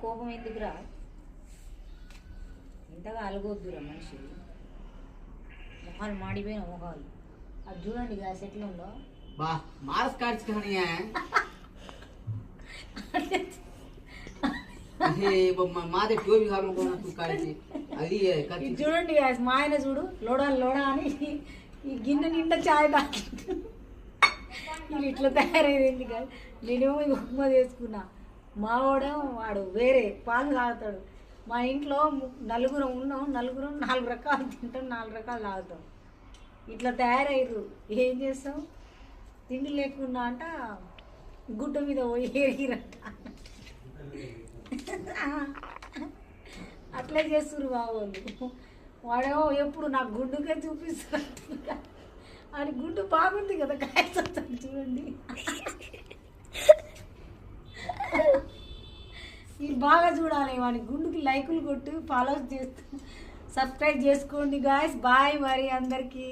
కోపం ఎందుకురా? ఇంతగా అలగొద్దురా మనిషి. మొహాలు మాడిపోయిన మొహాలు. అది చూడండి గ్యాస్ ఎట్లా ఉందో. బా మారస్ కార్డ్స్ కానీ మాదే టోబీ అది చూడండి గ్యాస్ మా ఆయన చూడు లోడా లోడా అని ఈ గిన్నె నిండా చాయ్ తాకి ఇట్లా తయారైంది కాదు. నేనేమో ఉప్మా చేసుకున్నా. మావాడేమో వాడు వేరే పాలు తాగుతాడు. మా ఇంట్లో నలుగురం ఉన్నాం, నలుగురం 4 రకాలు తింటాం, 4 రకాలు తాగుతాం. ఇట్లా తయారయ్యారు. ఏం చేస్తాం? తిండి లేకుండా అంట గుడ్డ మీద పోయి ఎరిగిరంట. అట్లే చేస్తున్నారు బాగోళ్ళు. వాడేమో ఎప్పుడు నాకు గుడ్డుకే చూపిస్తాడు. అది గుడ్డు బాగుంది కదా, కాయొస్తాను చూడండి. ఇది బాగా చూడాలి. వాడి గుండుకి లైకులు కొట్టు, ఫాలో చేస్తూ సబ్స్క్రైబ్ చేసుకోండి గాయస్. బాయ్ మరి అందరికీ.